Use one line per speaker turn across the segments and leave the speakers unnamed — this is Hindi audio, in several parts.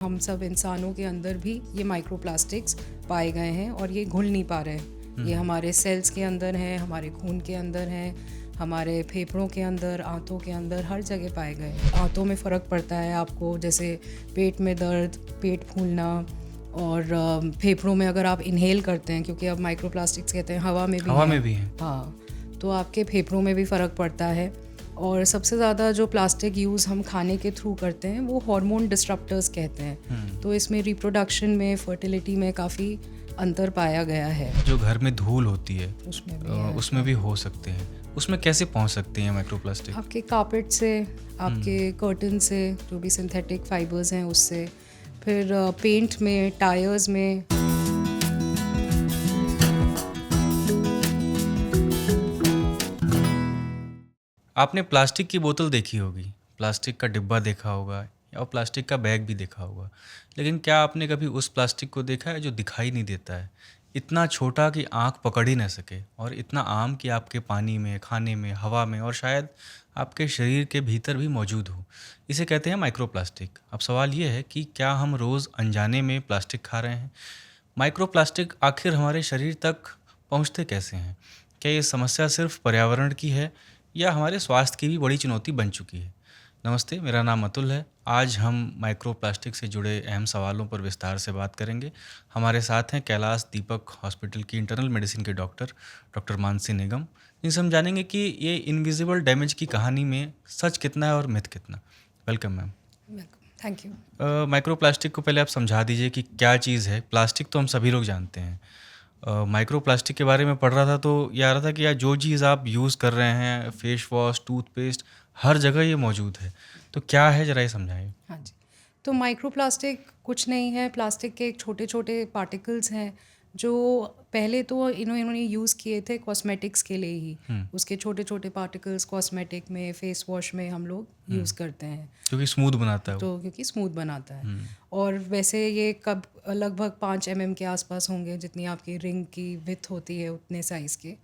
हम सब इंसानों के अंदर भी ये माइक्रोप्लास्टिक्स पाए गए हैं और ये घुल नहीं पा रहे हैं। ये हमारे सेल्स के अंदर हैं, हमारे खून के अंदर हैं, हमारे फेफड़ों के अंदर, आंतों के अंदर, हर जगह पाए गए हैं। आंतों में फ़र्क पड़ता है आपको, जैसे पेट में दर्द, पेट फूलना, और फेफड़ों में अगर आप इनहेल करते हैं, क्योंकि अब माइक्रोप्लास्टिक्स कहते हैं हवा में भी
हवा
हैं।
में भी है।
हाँ, तो आपके फेफड़ों में भी फ़र्क पड़ता है। और सबसे ज़्यादा जो प्लास्टिक यूज़ हम खाने के थ्रू करते हैं वो हार्मोन डिस्ट्रप्टर्स कहते हैं। तो इसमें रिप्रोडक्शन में, फर्टिलिटी में काफ़ी अंतर पाया गया है।
जो घर में धूल होती है
उसमें भी है।
उसमें भी हो सकते हैं। उसमें कैसे पहुंच सकते हैं माइक्रोप्लास्टिक?
आपके कार्पेट से, आपके कर्टन से, जो भी सिंथेटिक फाइबर्स हैं उससे, फिर पेंट में, टायर्स में।
आपने प्लास्टिक की बोतल देखी होगी, प्लास्टिक का डिब्बा देखा होगा और प्लास्टिक का बैग भी देखा होगा, लेकिन क्या आपने कभी उस प्लास्टिक को देखा है जो दिखाई नहीं देता है, इतना छोटा कि आंख पकड़ ही ना सके, और इतना आम कि आपके पानी में, खाने में, हवा में और शायद आपके शरीर के भीतर भी मौजूद हो? इसे कहते हैं माइक्रोप्लास्टिक। अब सवाल ये है कि क्या हम रोज़ अनजाने में प्लास्टिक खा रहे हैं? माइक्रोप्लास्टिक आखिर हमारे शरीर तक पहुंचते कैसे हैं? क्या ये समस्या सिर्फ पर्यावरण की है या हमारे स्वास्थ्य की भी बड़ी चुनौती बन चुकी है? नमस्ते, मेरा नाम अतुल है। आज हम माइक्रोप्लास्टिक से जुड़े अहम सवालों पर विस्तार से बात करेंगे। हमारे साथ हैं कैलाश दीपक हॉस्पिटल की इंटरनल मेडिसिन के डॉक्टर मानसी निगम, जिनसे हम जानेंगे कि ये इनविजिबल डैमेज की कहानी में सच कितना है और मिथ कितना। Welcome ma'am.
Thank you.
Microplastic को पहले आप समझा दीजिए कि क्या चीज़ है। प्लास्टिक तो हम सभी लोग जानते हैं। माइक्रोप्लास्टिक के बारे में पढ़ रहा था तो ये आ रहा था कि यार जो चीज़ आप यूज़ कर रहे हैं, फेस वॉश, टूथपेस्ट, हर जगह ये मौजूद है। तो क्या है, ज़रा ये समझाइए।
हाँ जी। तो माइक्रोप्लास्टिक कुछ नहीं है, प्लास्टिक के छोटे छोटे पार्टिकल्स हैं जो पहले तो इन्होंने यूज़ किए थे कॉस्मेटिक्स के लिए ही। उसके छोटे छोटे पार्टिकल्स कॉस्मेटिक में, फेस वॉश में हम लोग यूज़ करते हैं,
क्योंकि स्मूथ बनाता है वो।
तो क्योंकि स्मूथ बनाता है। और वैसे ये कब लगभग 5 mm के आसपास होंगे, जितनी आपकी रिंग की विथ होती है उतने साइज़ के।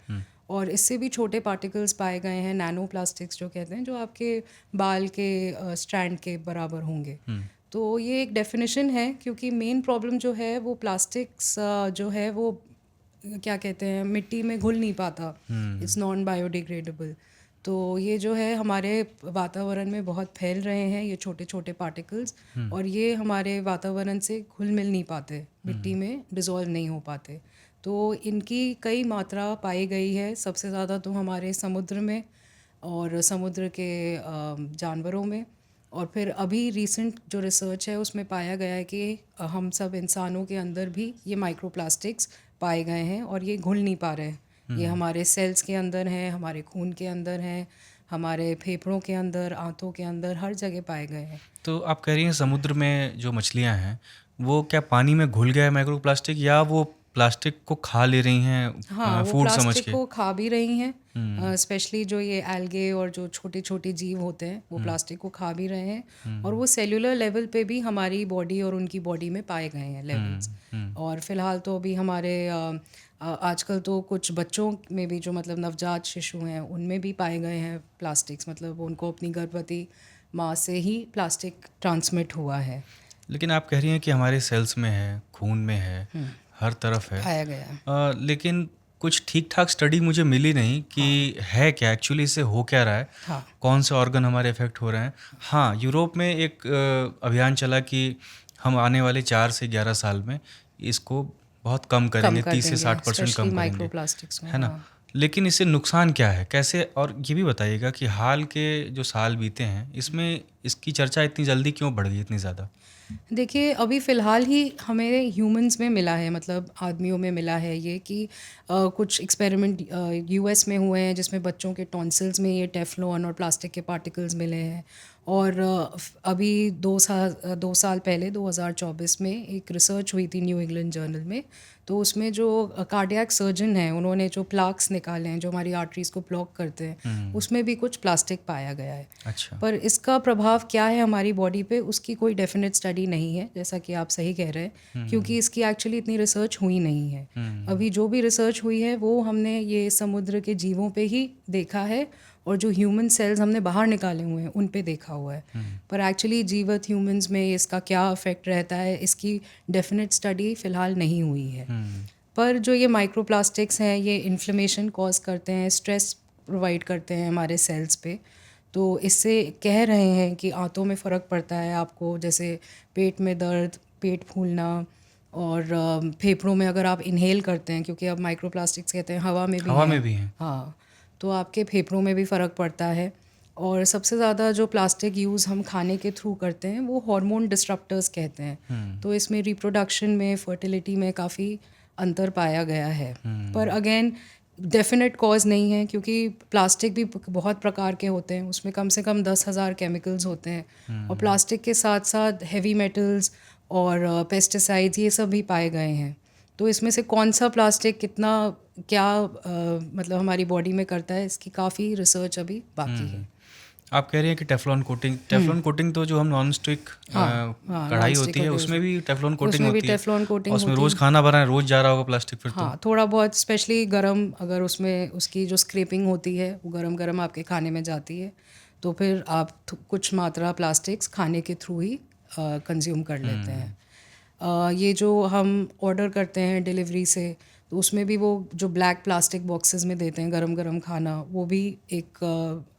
और इससे भी छोटे पार्टिकल्स पाए गए हैं, नैनो प्लास्टिक्स जो कहते हैं, जो आपके बाल के स्ट्रैंड के बराबर होंगे। तो ये एक डेफिनेशन है, क्योंकि मेन प्रॉब्लम जो है वो प्लास्टिक्स जो है वो क्या कहते हैं, मिट्टी में घुल नहीं पाता। It's non biodegradable. तो ये जो है हमारे वातावरण में बहुत फैल रहे हैं, ये छोटे छोटे पार्टिकल्स, और ये हमारे वातावरण से घुल मिल नहीं पाते, मिट्टी में डिज़ोल्व नहीं हो पाते। तो इनकी कई मात्रा पाई गई है, सबसे ज़्यादा तो हमारे समुद्र में और समुद्र के जानवरों में। और फिर अभी रीसेंट जो रिसर्च है उसमें पाया गया है कि हम सब इंसानों के अंदर भी ये माइक्रोप्लास्टिक्स पाए गए हैं और ये घुल नहीं पा रहे हैं। ये हमारे सेल्स के अंदर हैं, हमारे खून के अंदर हैं, हमारे फेफड़ों के अंदर, आंतों के अंदर, हर जगह पाए गए हैं।
तो आप कह रही हैं समुद्र में जो मछलियाँ हैं वो क्या पानी में घुल गया है माइक्रोप्लास्टिक, या वो प्लास्टिक को खा ले रही
हाँ,
हैं
वो
फूड समझ
प्लास्टिक
के?
को खा भी रही हैं, स्पेशली जो ये एल्गे और जो छोटे छोटे जीव होते हैं वो प्लास्टिक को खा भी रहे हैं। और वो सेल्यूलर लेवल पे भी हमारी बॉडी और उनकी बॉडी में पाए गए हैं लेवल्स। और फिलहाल तो अभी हमारे आजकल तो कुछ बच्चों में भी, जो मतलब नवजात शिशु हैं, उनमें भी पाए गए हैं प्लास्टिक्स, मतलब उनको अपनी गर्भवती माँ से ही प्लास्टिक ट्रांसमिट हुआ है,
लेकिन आप कह रही हैं कि हमारे सेल्स में है, खून में है, हर तरफ है।
पाया गया है।
लेकिन कुछ ठीक ठाक स्टडी मुझे मिली नहीं कि है क्या एक्चुअली, इससे हो क्या रहा है,
हाँ।
कौन से ऑर्गन हमारे इफेक्ट हो रहे हैं। हाँ, यूरोप में एक अभियान चला कि हम आने वाले 4 से 11 साल में इसको बहुत कम करेंगे,
कर
30 से
देंगे,
60%
स्पेशली
कम करेंगे,
माइक्रोप्लास्टिक्स में।
है ना?
हाँ।
लेकिन इससे नुकसान क्या है, कैसे? और ये भी बताइएगा कि हाल के जो साल बीते हैं इसमें इसकी चर्चा इतनी जल्दी क्यों बढ़ गई, इतनी ज़्यादा?
देखिए, अभी फ़िलहाल ही हमें ह्यूमंस में मिला है, मतलब आदमियों में मिला है ये कि कुछ एक्सपेरिमेंट यूएस में हुए हैं जिसमें बच्चों के टॉन्सिल्स में ये टेफ्लॉन और प्लास्टिक के पार्टिकल्स मिले हैं। और अभी 2 साल पहले 2024 में एक रिसर्च हुई थी न्यू इंग्लैंड जर्नल में। तो उसमें जो कार्डियक सर्जन हैं, उन्होंने जो प्लाक्स निकाले हैं जो हमारी आर्टरीज़ को ब्लॉक करते हैं, उसमें भी कुछ प्लास्टिक पाया गया है।
अच्छा।
पर इसका प्रभाव क्या है हमारी बॉडी पे, उसकी कोई डेफिनेट स्टडी नहीं है, जैसा कि आप सही कह रहे हैं, क्योंकि इसकी एक्चुअली इतनी रिसर्च हुई नहीं है। अभी जो भी रिसर्च हुई है वो हमने ये समुद्र के जीवों पे ही देखा है, और जो ह्यूमन सेल्स हमने बाहर निकाले हुए हैं उन पे देखा हुआ है। पर एक्चुअली जीवित ह्यूमंस में इसका क्या इफ़ेक्ट रहता है, इसकी डेफिनेट स्टडी फ़िलहाल नहीं हुई है। पर जो ये माइक्रोप्लास्टिक्स हैं ये इन्फ्लेमेशन कॉज करते हैं, स्ट्रेस प्रोवाइड करते हैं हमारे सेल्स पे। तो इससे कह रहे हैं कि आंतों में फ़र्क पड़ता है आपको, जैसे पेट में दर्द, पेट फूलना, और फेफड़ों में अगर आप इनहेल करते हैं, क्योंकि अब माइक्रोप्लास्टिक्स कहते हैं हवा में भी
हवा
हैं।
में भी हैं।
हाँ, तो आपके फेफड़ों में भी फ़र्क पड़ता है। और सबसे ज़्यादा जो प्लास्टिक यूज़ हम खाने के थ्रू करते हैं वो हार्मोन डिस्रप्टर्स कहते हैं। तो इसमें रिप्रोडक्शन में, फर्टिलिटी में काफ़ी अंतर पाया गया है। पर अगेन डेफिनेट कॉज नहीं है, क्योंकि प्लास्टिक भी बहुत प्रकार के होते हैं, उसमें कम से कम 10,000 केमिकल्स होते हैं। और प्लास्टिक के साथ साथ हैवी मेटल्स और पेस्टिसाइड्स ये सब भी पाए गए हैं। तो इसमें से कौन सा प्लास्टिक कितना क्या मतलब हमारी बॉडी में करता है, इसकी काफ़ी रिसर्च अभी बाकी है।
आप कह रही हैं कि टेफ्लॉन कोटिंग तो जो हम नॉन स्टिक कढ़ाई होती है उसमें भी टेफ्लॉन कोटिंग
उसमें भी
होती है,
टेफ्लॉन कोटिंग
और उसमें
होती
रोज़
है।
खाना बना है, रोज़ जा रहा होगा प्लास्टिक फिर तो।
हाँ, थोड़ा बहुत स्पेशली गरम, अगर उसमें उसकी जो स्क्रैपिंग होती है वो गरम गरम आपके खाने में जाती है, तो फिर आप कुछ मात्रा प्लास्टिक्स खाने के थ्रू ही कंज्यूम कर लेते हैं। ये जो हम ऑर्डर करते हैं डिलीवरी से, तो उसमें भी वो जो ब्लैक प्लास्टिक बॉक्सेस में देते हैं गरम गरम खाना, वो भी एक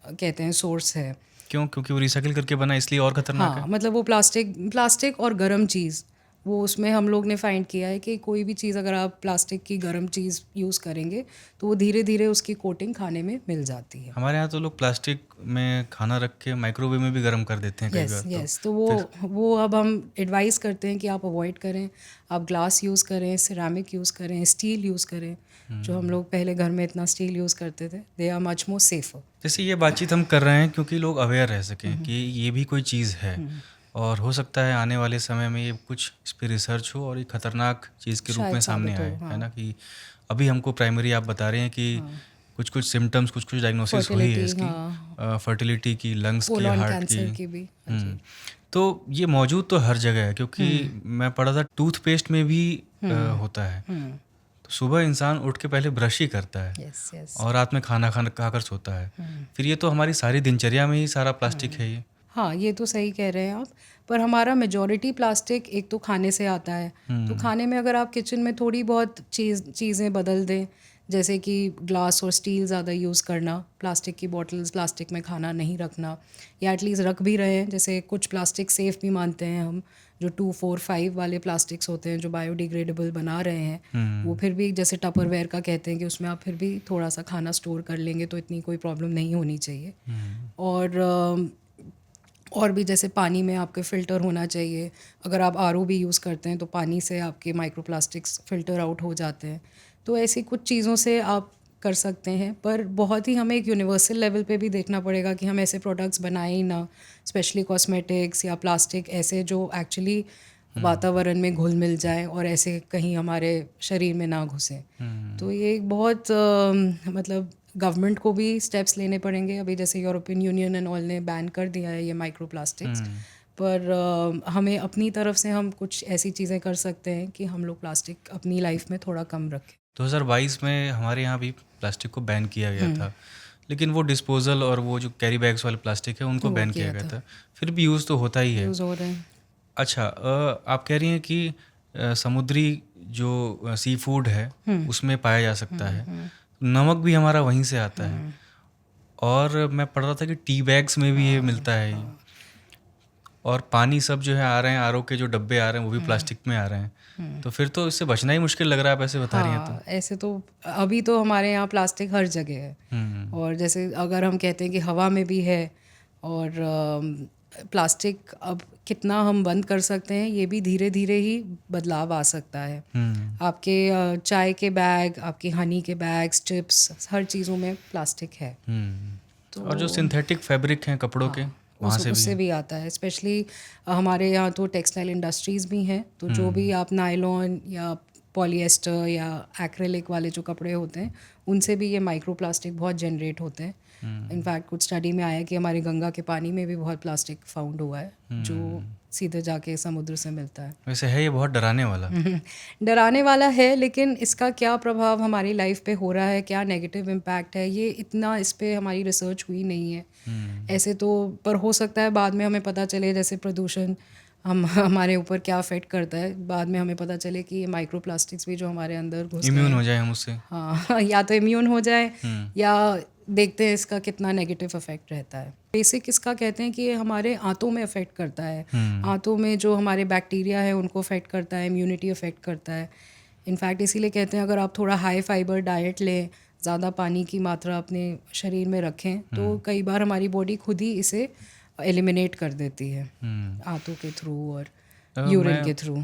कहते हैं सोर्स है।
क्यों? क्योंकि वो रिसाइकिल करके बना इसलिए और खतरनाक
हाँ,
है।
मतलब वो प्लास्टिक और गरम चीज़, वो उसमें हम लोग ने फाइंड किया है कि कोई भी चीज़ अगर आप प्लास्टिक की गरम चीज़ यूज़ करेंगे तो वो धीरे धीरे उसकी कोटिंग खाने में मिल जाती है।
हमारे यहाँ तो लोग प्लास्टिक में खाना रख के माइक्रोवेव में भी गर्म कर देते हैं कई
यस
बार।
यस, तो वो अब हम एडवाइस करते हैं कि आप अवॉइड करें, आप ग्लास यूज़ करें, सिरेमिक यूज़ करें, स्टील यूज़ करें। जो हम लोग पहले घर में इतना स्टील यूज़ करते थे, they are much more safer.
जैसे ये बातचीत हम कर रहे हैं क्योंकि लोग अवेयर रह सकें कि ये भी कोई चीज़ है, और हो सकता है आने वाले समय में ये कुछ इस पर रिसर्च हो और ये खतरनाक चीज़ के रूप में
शायद
सामने
साबित हो,
आए,
हाँ।
है ना। कि अभी हमको प्राइमरी आप बता रहे हैं कि कुछ कुछ सिम्टम्स, कुछ कुछ डायग्नोसिस हुई है
फर्टिलिटी,
इसकी,
हाँ,
फर्टिलिटी की, लंग्स की,
कोलोन
हार्ट की।
कैंसर की भी। हाँ जी।
तो ये मौजूद तो हर जगह है, क्योंकि मैं पढ़ा था टूथपेस्ट में भी होता है। तो सुबह इंसान उठ के पहले ब्रश ही करता है
यस यस।
और रात में खाना खाकर सोता है। फिर ये तो हमारी सारी दिनचर्या में ही सारा प्लास्टिक है ये।
हाँ, ये तो सही कह रहे हैं आप। पर हमारा मेजॉरिटी प्लास्टिक एक तो खाने से आता है। तो खाने में अगर आप किचन में थोड़ी बहुत चीज़ें बदल दें, जैसे कि ग्लास और स्टील ज़्यादा यूज़ करना, प्लास्टिक की बॉटल्स, प्लास्टिक में खाना नहीं रखना, या एटलीस्ट रख भी रहे हैं, जैसे कुछ प्लास्टिक सेफ़ भी मानते हैं हम, जो 2, 4, 5 वाले प्लास्टिक्स होते हैं जो बायोडिग्रेडेबल बना रहे हैं, वो फिर भी जैसे टपरवेयर का कहते हैं कि उसमें आप फिर भी थोड़ा सा खाना स्टोर कर लेंगे तो इतनी कोई प्रॉब्लम नहीं होनी चाहिए। और भी जैसे पानी में आपके फ़िल्टर होना चाहिए। अगर आप आरओ भी यूज़ करते हैं तो पानी से आपके माइक्रोप्लास्टिक्स फ़िल्टर आउट हो जाते हैं। तो ऐसी कुछ चीज़ों से आप कर सकते हैं, पर बहुत ही हमें एक यूनिवर्सल लेवल पे भी देखना पड़ेगा कि हम ऐसे प्रोडक्ट्स बनाएं ही ना, स्पेशली कॉस्मेटिक्स या प्लास्टिक ऐसे जो एक्चुअली वातावरण में घुल मिल जाए और ऐसे कहीं हमारे शरीर में ना घुसे। तो ये एक बहुत मतलब गवर्नमेंट को भी स्टेप्स लेने पड़ेंगे। अभी जैसे यूरोपियन यूनियन एंड ऑल ने बैन कर दिया है ये माइक्रोप्लास्टिक्स, पर हमें अपनी तरफ से हम कुछ ऐसी चीज़ें कर सकते हैं कि हम लोग प्लास्टिक अपनी लाइफ में थोड़ा कम रखें।
2022 में हमारे यहाँ भी प्लास्टिक को बैन किया गया था, लेकिन वो डिस्पोजल और वो जो कैरी बैग्स वाले प्लास्टिक है उनको बैन किया गया था। फिर भी यूज़ तो होता ही है।
यूज़ हो रहे हैं।
अच्छा, आप कह रही हैं कि समुद्री जो सी फूड है उसमें पाया जा सकता है, नमक भी हमारा वहीं से आता है, और मैं पढ़ रहा था कि टी बैग्स में भी ये मिलता है, और पानी सब जो है आ रहे हैं, आरओ के जो डब्बे आ रहे हैं वो भी प्लास्टिक में आ रहे हैं। तो फिर तो इससे बचना ही मुश्किल लग रहा है, आप ऐसे बता रही हैं तो।
ऐसे तो अभी तो हमारे यहाँ प्लास्टिक हर जगह है। और जैसे अगर हम कहते हैं कि हवा में भी है, और प्लास्टिक अब कितना हम बंद कर सकते हैं, ये भी धीरे धीरे ही बदलाव आ सकता है। आपके चाय के बैग, आपके हनी के बैग्स, चिप्स, हर चीज़ों में प्लास्टिक है।
तो और जो सिंथेटिक फैब्रिक हैं कपड़ों के, वहाँ से
उससे भी आता है। स्पेशली हमारे यहाँ तो टेक्सटाइल इंडस्ट्रीज़ भी हैं, तो जो भी आप नायलॉन या पॉलिएस्टर या एक्रेलिक वाले जो कपड़े होते हैं, उनसे भी ये माइक्रो प्लास्टिक बहुत जनरेट होते हैं। इनफैक्ट कुछ स्टडी में आया कि हमारे गंगा के पानी में भी बहुत प्लास्टिक फाउंड हुआ है जो सीधे जाके समुद्र से मिलता है।
वैसे है ये बहुत डराने वाला।
डराने वाला है, लेकिन इसका क्या प्रभाव हमारी लाइफ पे हो रहा है, क्या नेगेटिव इम्पैक्ट है, ये इतना इस पे हमारी रिसर्च हुई नहीं है ऐसे तो। पर हो सकता है बाद में हमें पता चले, जैसे प्रदूषण हमारे ऊपर क्या अफेक्ट करता है, बाद में हमें पता चले कि ये माइक्रो प्लास्टिक्स भी जो हमारे अंदर घुस गए
इम्यून
हैं,
हो जाए हम उससे।
हाँ या तो इम्यून हो जाए या देखते हैं इसका कितना नेगेटिव इफेक्ट रहता है। बेसिक इसका कहते हैं कि ये हमारे आंतों में अफेक्ट करता है, आंतों में जो हमारे बैक्टीरिया है उनको अफेक्ट करता है, इम्यूनिटी अफेक्ट करता है। इनफैक्ट इसीलिए कहते हैं अगर आप थोड़ा हाई फाइबर डाइट लें, ज़्यादा पानी की मात्रा अपने शरीर में रखें, तो कई बार हमारी बॉडी खुद ही इसे एलिमिनेट कर देती है आंतों के थ्रू और यूरिन के थ्रू।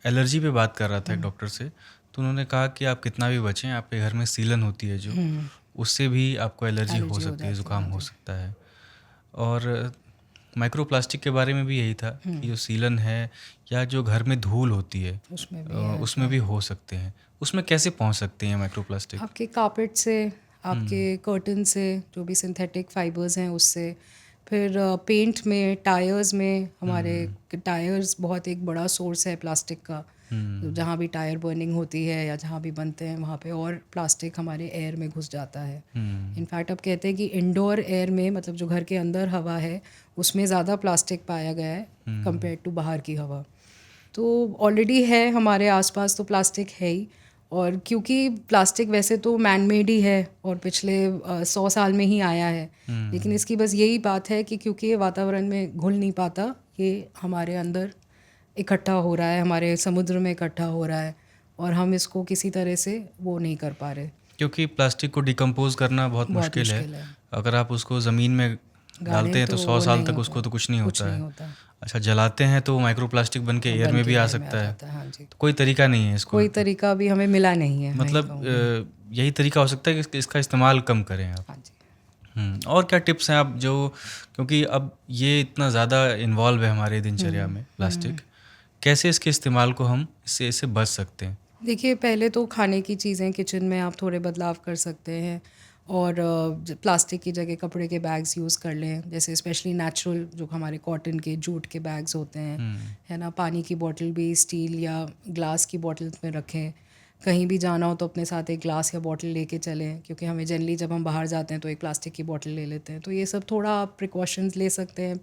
एलर्जी पे बात कर रहा था एक डॉक्टर से, तो उन्होंने कहा कि आप कितना भी बचें, आपके घर में सीलन होती है जो, उससे भी आपको एलर्जी हो सकती है, ज़ुकाम हो सकता है। और माइक्रो प्लास्टिक के बारे में भी यही था कि जो सीलन है या जो घर में धूल होती है उसमें भी हो सकते हैं। उसमें कैसे पहुंच सकते हैं माइक्रो प्लास्टिक?
आपके कार्पेट से, आपके कर्टन से, जो भी सिंथेटिक फाइबर्स हैं उससे, फिर पेंट में, टायर्स में, हमारे टायर्स बहुत एक बड़ा सोर्स है प्लास्टिक का। जहाँ भी टायर बर्निंग होती है या जहाँ भी बनते हैं वहाँ पे और प्लास्टिक हमारे एयर में घुस जाता है। इनफैक्ट अब कहते हैं कि इंडोर एयर में, मतलब जो घर के अंदर हवा है उसमें ज़्यादा प्लास्टिक पाया गया है कंपेयर टू बाहर की हवा। तो ऑलरेडी है हमारे आसपास तो प्लास्टिक है ही, और क्योंकि प्लास्टिक वैसे तो मैन मेड ही है और पिछले 100 साल में ही आया है, लेकिन इसकी बस यही बात है कि क्योंकि ये वातावरण में घुल नहीं पाता, ये हमारे अंदर इकट्ठा हो रहा है, हमारे समुद्र में इकट्ठा हो रहा है और हम इसको किसी तरह से वो नहीं कर पा रहे।
क्योंकि प्लास्टिक को डिकम्पोज करना बहुत मुश्किल है। अगर आप उसको ज़मीन में डालते हैं तो 100 साल तक उसको तो कुछ नहीं होता है। अच्छा, जलाते हैं तो माइक्रो प्लास्टिक बन के एयर में भी आ सकता है। तो कोई तरीका नहीं है इसको,
कोई तरीका भी हमें मिला नहीं है।
मतलब यही तरीका हो सकता है कि इसका इस्तेमाल कम करें आप।
हाँ जी।
और क्या टिप्स हैं आप जो, क्योंकि अब ये इतना ज़्यादा इन्वॉल्व है हमारे दिनचर्या में प्लास्टिक, कैसे इसके इस्तेमाल को हम इससे बच सकते हैं?
देखिए, पहले तो खाने की चीज़ें किचन में आप थोड़े बदलाव कर सकते हैं और प्लास्टिक की जगह कपड़े के बैग्स यूज़ कर लें, जैसे स्पेशली नेचुरल जो हमारे कॉटन के, जूट के बैग्स होते हैं, है ना। पानी की बोतल भी स्टील या ग्लास की बोतल्स में रखें। कहीं भी जाना हो तो अपने साथ एक ग्लास या बॉटल लेके चलें, क्योंकि हमें जनरली जब हम बाहर जाते हैं तो एक प्लास्टिक की बॉटल ले लेते हैं। तो ये सब थोड़ा आप प्रिकॉशंस ले सकते हैं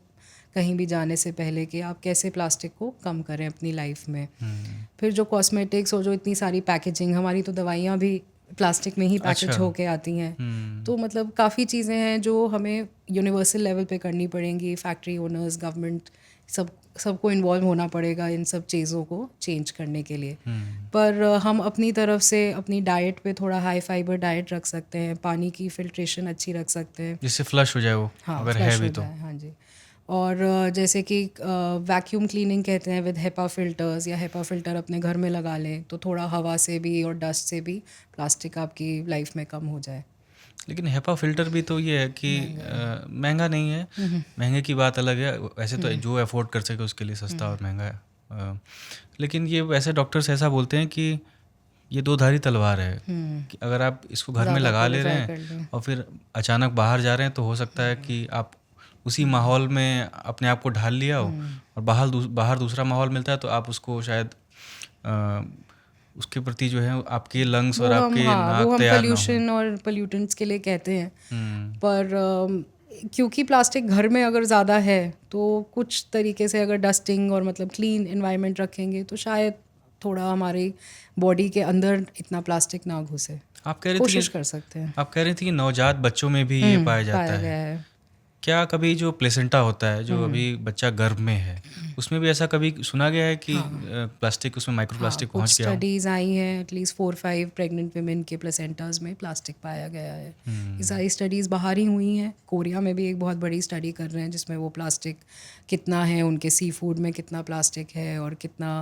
कहीं भी जाने से पहले कि आप कैसे प्लास्टिक को कम करें अपनी लाइफ में। फिर जो कॉस्मेटिक्स और जो इतनी सारी पैकेजिंग, हमारी तो दवाइयाँ भी प्लास्टिक में ही पैकेज होके आती हैं। तो मतलब काफ़ी चीज़ें हैं जो हमें यूनिवर्सल लेवल पे करनी पड़ेंगी। फैक्ट्री ओनर्स, गवर्नमेंट, सबको इन्वॉल्व होना पड़ेगा इन सब चीज़ों को चेंज करने के लिए। पर हम अपनी तरफ से अपनी डाइट पे थोड़ा हाई फाइबर डाइट रख सकते हैं, पानी की फिल्ट्रेशन अच्छी रख सकते हैं
जिससे फ्लश हो जाए वो,
हाँ,
अगर है भी तो।
हाँ जी। और जैसे कि वैक्यूम क्लीनिंग कहते हैं विद हेपा फिल्टर्स, या हेपा फिल्टर अपने घर में लगा लें तो थोड़ा हवा से भी और डस्ट से भी प्लास्टिक आपकी लाइफ में कम हो जाए।
लेकिन हेपा फिल्टर भी तो ये है कि महंगा नहीं है, महंगे की बात अलग है। वैसे तो जो अफोर्ड कर सके उसके लिए सस्ता और महंगा है, लेकिन ये वैसे डॉक्टर्स ऐसा बोलते हैं कि ये दो धारी तलवार है कि अगर आप इसको घर में लगा ले रहे हैं और फिर अचानक बाहर जा रहे हैं तो हो सकता है कि आप उसी माहौल में अपने आप को ढाल लिया हो और बाहर दूसरा माहौल मिलता है तो आप उसको शायद उसके प्रति जो है आपके लंग्स और आपके नाक तैयार ना हो।
पोल्यूशन और पोल्यूटेंट्स के लिए कहते हैं, पर क्योंकि प्लास्टिक घर में अगर ज़्यादा है तो कुछ तरीके से अगर डस्टिंग और मतलब क्लीन एनवायरनमेंट रखेंगे तो शायद थोड़ा हमारी बॉडी के अंदर इतना प्लास्टिक ना घुसे।
आप कह रहे
कोशिश कर सकते हैं।
आप कह रही थी कि नवजात बच्चों में भी ये पाया जाता है। क्या कभी जो प्लेसेंटा होता है, जो अभी बच्चा गर्भ में है, उसमें भी ऐसा कभी सुना गया है कि प्लास्टिक, उसमें माइक्रो प्लास्टिक पहुंच गया?
स्टडीज़ आई हैं, एटलीस्ट 4-5 प्रेग्नेंट विमेन के प्लेसेंटास में प्लास्टिक पाया गया है। ये सारी स्टडीज़ बाहर ही हुई हैं। कोरिया में भी एक बहुत बड़ी स्टडी कर रहे हैं जिसमें वो प्लास्टिक कितना है उनके सी फूड में, कितना प्लास्टिक है और कितना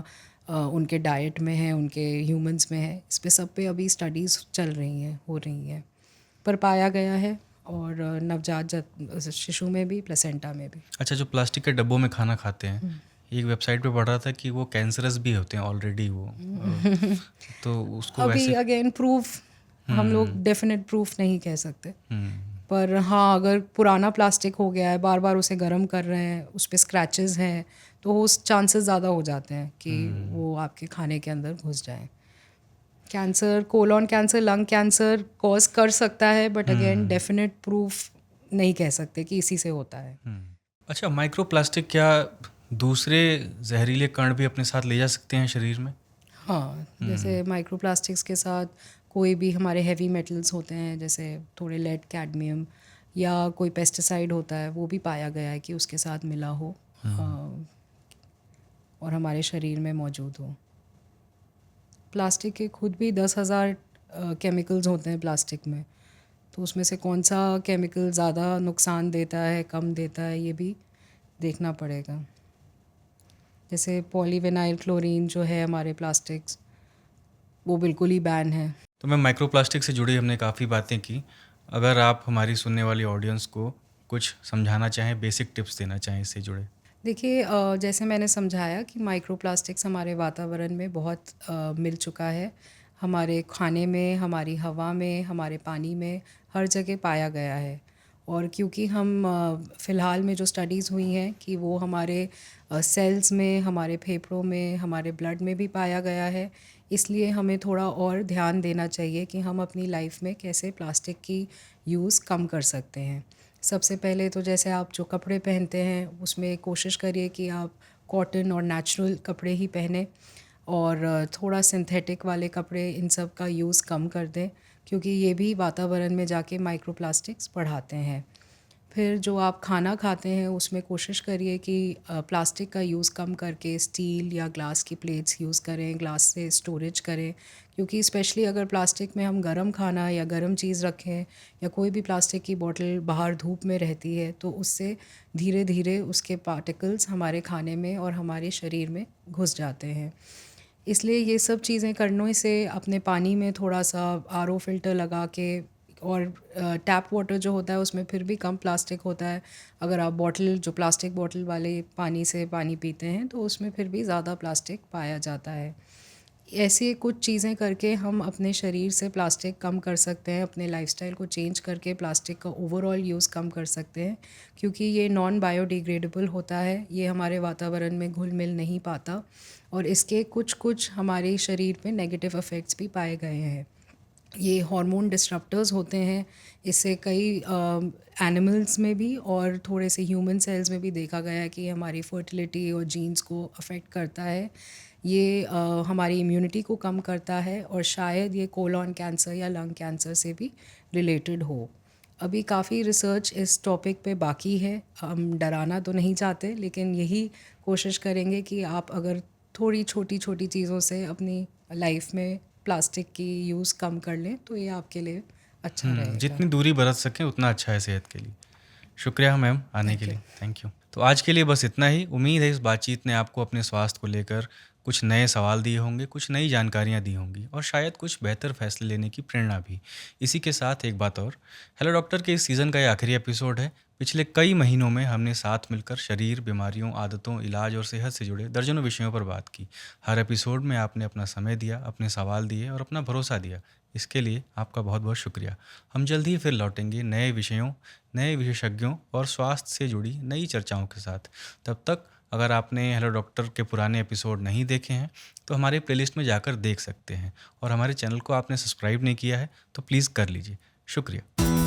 उनके डाइट में है, उनके ह्यूमंस में है। इस पे सब पे अभी स्टडीज़ चल रही हैं, हो रही हैं, पर पाया गया है, और नवजात शिशु में भी, प्लेसेंटा में भी।
अच्छा, जो प्लास्टिक के डब्बों में खाना खाते हैं, एक वेबसाइट पे पढ़ रहा था कि वो कैंसरस भी होते हैं ऑलरेडी वो, तो उसको
अभी
वैसे
अगेन प्रूफ हम लोग डेफिनेट प्रूफ नहीं कह सकते, पर हाँ, अगर पुराना प्लास्टिक हो गया है, बार बार उसे गर्म कर रहे हैं, उस पे स्क्रैचेस हैं, तो उस चांसेस ज़्यादा हो जाते हैं कि वो आपके खाने के अंदर घुस जाए। Cancer, colon cancer, lung cancer cause कर सकता है, बट अगेन डेफिनेट प्रूफ नहीं कह सकते कि इसी से होता है।
अच्छा, माइक्रो प्लास्टिक क्या दूसरे जहरीले कण भी अपने साथ ले जा सकते हैं शरीर में?
हाँ, जैसे माइक्रो प्लास्टिक्स के साथ कोई भी हमारे हैवी मेटल्स होते हैं, जैसे थोड़े लेड, कैडमियम, या कोई पेस्टिसाइड होता है, वो भी पाया गया है कि उसके साथ मिला हो और हमारे शरीर में मौजूद हो। प्लास्टिक के खुद भी 10,000 केमिकल्स होते हैं प्लास्टिक में, तो उसमें से कौन सा केमिकल ज़्यादा नुकसान देता है, कम देता है, ये भी देखना पड़ेगा। जैसे पॉलीविनाइल क्लोरीन जो है हमारे प्लास्टिक्स, वो बिल्कुल ही बैन है।
तो मैं माइक्रो प्लास्टिक से जुड़ी हमने काफ़ी बातें की। अगर आप हमारी सुनने वाली ऑडियंस को कुछ समझाना चाहें, बेसिक टिप्स देना चाहें इससे जुड़े।
देखिए, जैसे मैंने समझाया कि माइक्रो प्लास्टिक्स हमारे वातावरण में बहुत मिल चुका है। हमारे खाने में, हमारी हवा में, हमारे पानी में, हर जगह पाया गया है। और क्योंकि हम फ़िलहाल में जो स्टडीज़ हुई हैं कि वो हमारे सेल्स में, हमारे फेफड़ों में, हमारे ब्लड में भी पाया गया है, इसलिए हमें थोड़ा और ध्यान देना चाहिए कि हम अपनी लाइफ में कैसे प्लास्टिक की यूज़ कम कर सकते हैं। सबसे पहले तो जैसे आप जो कपड़े पहनते हैं, उसमें कोशिश करिए कि आप कॉटन और नेचुरल कपड़े ही पहने, और थोड़ा सिंथेटिक वाले कपड़े, इन सब का यूज़ कम कर दें, क्योंकि ये भी वातावरण में जाके माइक्रो प्लास्टिक्स बढ़ाते हैं। फिर जो आप खाना खाते हैं, उसमें कोशिश करिए कि प्लास्टिक का यूज़ कम करके स्टील या ग्लास की प्लेट्स यूज़ करें, ग्लास से स्टोरेज करें, क्योंकि स्पेशली अगर प्लास्टिक में हम गरम खाना या गरम चीज़ रखें, या कोई भी प्लास्टिक की बॉटल बाहर धूप में रहती है, तो उससे धीरे धीरे उसके पार्टिकल्स हमारे खाने में और हमारे शरीर में घुस जाते हैं। इसलिए ये सब चीज़ें करने से अपने पानी में थोड़ा सा आरओ फ़िल्टर लगा के, और टैप वाटर जो होता है उसमें फिर भी कम प्लास्टिक होता है। अगर आप बॉटल, जो प्लास्टिक बॉटल वाले पानी से पानी पीते हैं, तो उसमें फिर भी ज़्यादा प्लास्टिक पाया जाता है। ऐसी कुछ चीज़ें करके हम अपने शरीर से प्लास्टिक कम कर सकते हैं, अपने लाइफस्टाइल को चेंज करके प्लास्टिक का ओवरऑल यूज़ कम कर सकते हैं, क्योंकि ये नॉन बायोडिग्रेडेबल होता है, ये हमारे वातावरण में घुल मिल नहीं पाता, और इसके कुछ कुछ हमारे शरीर पे नेगेटिव इफ़ेक्ट्स भी पाए गए हैं। ये हार्मोन डिस्रप्टर्स होते हैं, इससे कई एनिमल्स में भी और थोड़े से ह्यूमन सेल्स में भी देखा गया है कि हमारी फर्टिलिटी और जीन्स को अफेक्ट करता है। ये हमारी इम्यूनिटी को कम करता है, और शायद ये कोलोन कैंसर या लंग कैंसर से भी रिलेटेड हो। अभी काफ़ी रिसर्च इस टॉपिक पे बाकी है, हम डराना तो नहीं चाहते, लेकिन यही कोशिश करेंगे कि आप अगर थोड़ी छोटी छोटी चीज़ों से अपनी लाइफ में प्लास्टिक की यूज़ कम कर लें, तो ये आपके लिए अच्छा रहेगा।
जितनी दूरी बरत सकें उतना अच्छा है सेहत के लिए। शुक्रिया मैम आने के लिए, थैंक यू। तो आज के लिए बस इतना ही। उम्मीद है इस बातचीत ने आपको अपने स्वास्थ्य को लेकर कुछ नए सवाल दिए होंगे, कुछ नई जानकारियाँ दी होंगी, और शायद कुछ बेहतर फैसले लेने की प्रेरणा भी। इसी के साथ एक बात और, हेलो डॉक्टर के इस सीज़न का ये आखिरी एपिसोड है। पिछले कई महीनों में हमने साथ मिलकर शरीर, बीमारियों, आदतों, इलाज और सेहत से जुड़े दर्जनों विषयों पर बात की। हर एपिसोड में आपने अपना समय दिया, अपने सवाल दिए और अपना भरोसा दिया। इसके लिए आपका बहुत बहुत शुक्रिया। हम जल्द ही फिर लौटेंगे नए विषयों, नए विशेषज्ञों और स्वास्थ्य से जुड़ी नई चर्चाओं के साथ। तब तक अगर आपने हेलो डॉक्टर के पुराने एपिसोड नहीं देखे हैं तो हमारे प्लेलिस्ट में जाकर देख सकते हैं, और हमारे चैनल को आपने सब्सक्राइब नहीं किया है तो प्लीज़ कर लीजिए। शुक्रिया।